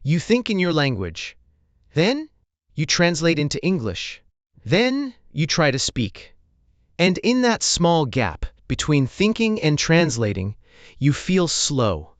You think in your language. Then, you translate into English. Then, you try to speak. And in that small gap between thinking and translating, you feel slow.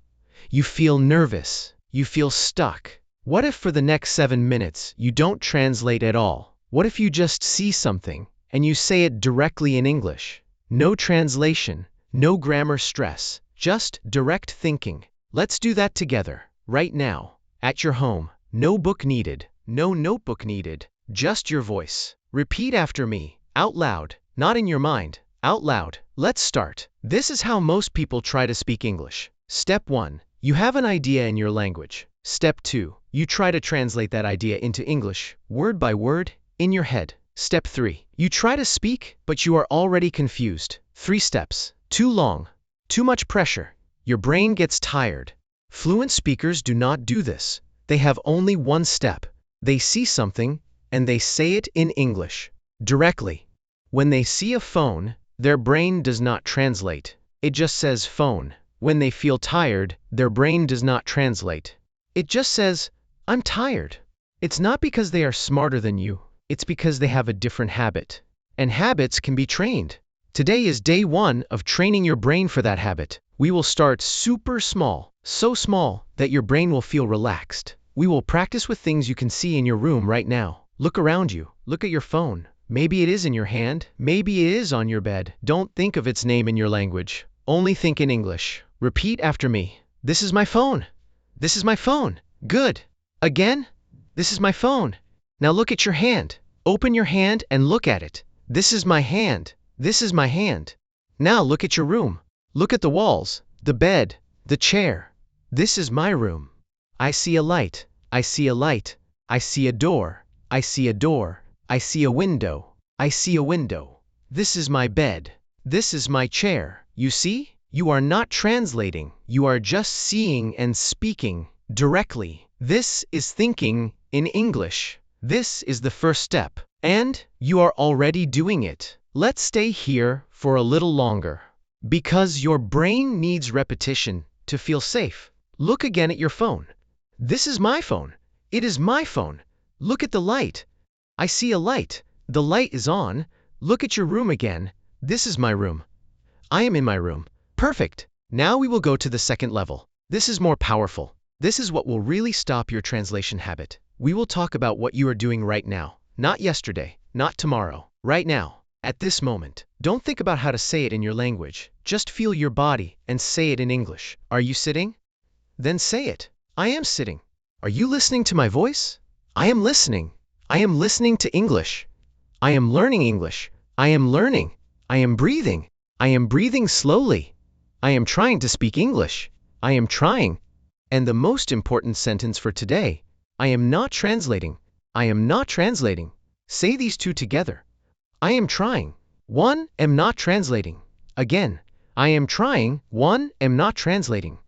You feel nervous. You feel stuck. What if for the next 7 minutes you don't translate at all? What if you just see something and you say it directly in English? No translation, no grammar stress, just direct thinking. Let's do that together, right now, at your home. No book needed, no notebook needed, just your voice. Repeat after me, out loud, not in your mind, out loud. Let's start. This is how most people try to speak English. Step 1. You have an idea in your language. Step 2. You try to translate that idea into English, word by word, in your head. Step 3. You try to speak, but you are already confused. 3 steps. Too long. Too much pressure. Your brain gets tired. Fluent speakers do not do this. They have only one step. They see something, and they say it in English. Directly. When they see a phone, their brain does not translate. It just says phone. When they feel tired, their brain does not translate. It just says, I'm tired. It's not because they are smarter than you. It's because they have a different habit. And habits can be trained. Today is day 1 of training your brain for that habit. We will start super small, so small that your brain will feel relaxed. We will practice with things you can see in your room right now. Look around you. Look at your phone. Maybe it is in your hand. Maybe it is on your bed. Don't think of its name in your language. Only think in English. Repeat after me. This is my phone. This is my phone. Good. Again. This is my phone. Now look at your hand. Open your hand and look at it. This is my hand. This is my hand. Now look at your room. Look at the walls, the bed, the chair. This is my room. I see a light. I see a light. I see a door. I see a door. I see a window. I see a window. This is my bed. This is my chair. You see? You are not translating. You are just seeing and speaking directly. This is thinking in English. This is the first step. And you are already doing it. Let's stay here for a little longer. Because your brain needs repetition to feel safe. Look again at your phone. This is my phone. It is my phone. Look at the light. I see a light. The light is on. Look at your room again. This is my room. I am in my room. Perfect. Now we will go to the second level. This is more powerful. This is what will really stop your translation habit. We will talk about what you are doing right now. Not yesterday, not tomorrow. Right now, at this moment. Don't think about how to say it in your language. Just feel your body and say it in English. Are you sitting? Then say it. I am sitting. Are you listening to my voice? I am listening. I am listening to English. I am learning English. I am learning. I am breathing. I am breathing slowly. I am trying to speak English. I am trying. And the most important sentence for today, I am not translating. I am not translating. Say these two together. I am trying. 1. Am not translating. Again. I am trying. 1. Am not translating.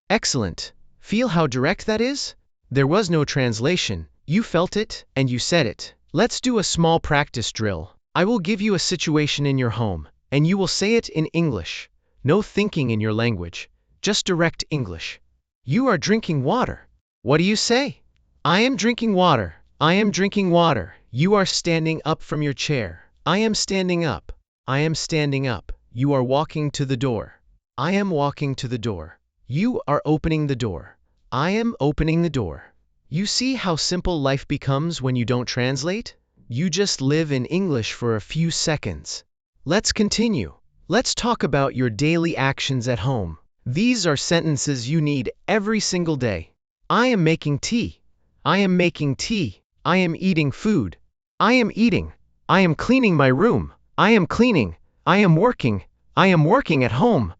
Excellent. Feel how direct that is? There was no translation. You felt it, and you said it. Let's do a small practice drill. I will give you a situation in your home, and you will say it in English. No thinking in your language. Just direct English. You are drinking water. What do you say? I am drinking water. I am drinking water. You are standing up from your chair. I am standing up. I am standing up. You are walking to the door. I am walking to the door. You are opening the door. I am opening the door. You see how simple life becomes when you don't translate? You just live in English for a few seconds. Let's continue. Let's talk about your daily actions at home. These are sentences you need every single day. I am making tea. I am making tea. I am eating food. I am eating. I am cleaning my room. I am cleaning. I am working. I am working at home.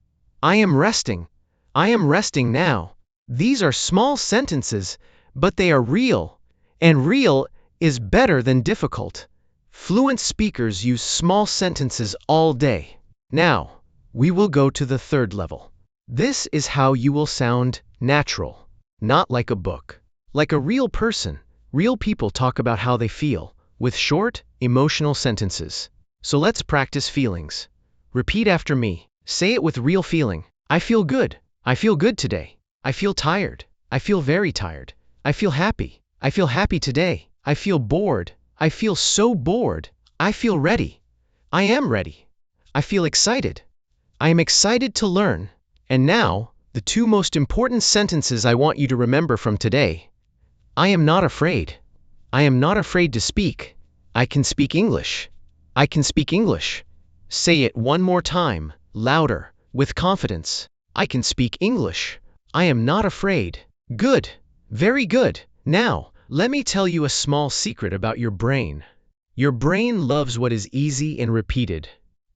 I am resting. I am resting now. These are small sentences, but they are real. And real is better than difficult. Fluent speakers use small sentences all day. Now, we will go to the third level. This is how you will sound natural, not like a book. Like a real person. Real people talk about how they feel, with short, emotional sentences. So let's practice feelings. Repeat after me. Say it with real feeling. I feel good. I feel good today. I feel tired. I feel very tired. I feel happy. I feel happy today. I feel bored. I feel so bored. I feel ready. I am ready. I feel excited. I am excited to learn. And now, the two most important sentences I want you to remember from today. I am not afraid. I am not afraid to speak. I can speak English. I can speak English. Say it one more time, louder, with confidence. I can speak English. I am not afraid. Good. Very good. Now, let me tell you a small secret about your brain. Your brain loves what is easy and repeated.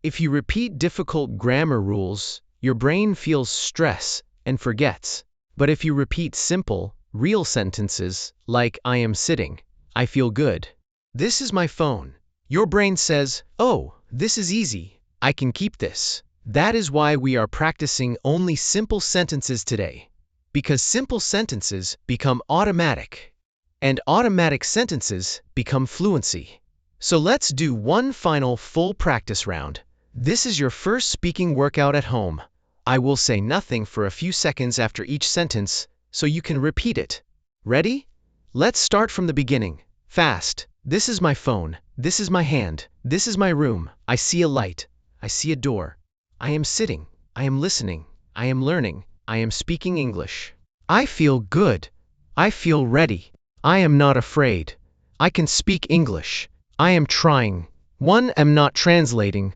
If you repeat difficult grammar rules, your brain feels stress and forgets. But if you repeat simple, real sentences, like I am sitting, I feel good, this is my phone, your brain says, oh, this is easy, I can keep this. That is why we are practicing only simple sentences today. Because simple sentences become automatic, and automatic sentences become fluency. So let's do one final full practice round. This is your first speaking workout at home. I will say nothing for a few seconds after each sentence, so you can repeat it. Ready? Let's start from the beginning. Fast. This is my phone. This is my hand. This is my room. I see a light. I see a door. I am sitting. I am listening. I am learning. I am speaking English. I feel good. I feel ready. I am not afraid. I can speak English. I am trying. One, am not translating.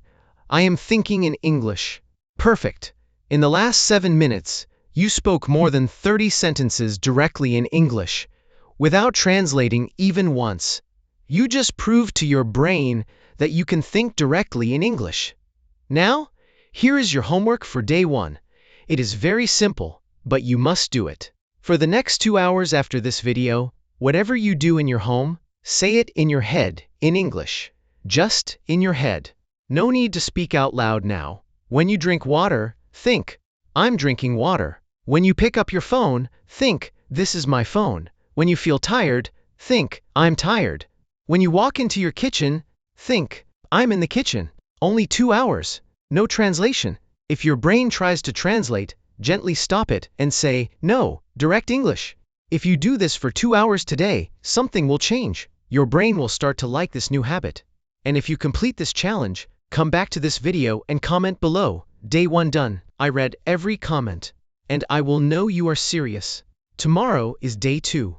I am thinking in English. Perfect. In the last 7 minutes, you spoke more than 30 sentences directly in English, without translating even once. You just proved to your brain that you can think directly in English. Now, here is your homework for day 1. It is very simple, but you must do it. For the next 2 hours after this video, whatever you do in your home, say it in your head, in English. Just in your head. No need to speak out loud now. When you drink water, think, I'm drinking water. When you pick up your phone, think, this is my phone. When you feel tired, think, I'm tired. When you walk into your kitchen, think, I'm in the kitchen. Only 2 hours. No translation. If your brain tries to translate, gently stop it and say, no, direct English. If you do this for 2 hours today, something will change. Your brain will start to like this new habit. And if you complete this challenge, come back to this video and comment below. Day 1 done. I read every comment, and I will know you are serious. Tomorrow is day 2.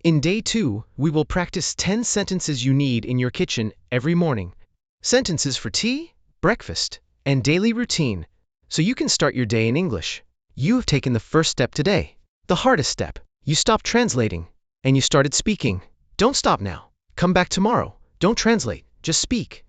In day 2, we will practice 10 sentences you need in your kitchen every morning. Sentences for tea, breakfast, and daily routine, so you can start your day in English. You have taken the first step today. The hardest step. You stopped translating, and you started speaking. Don't stop now. Come back tomorrow. Don't translate, just speak.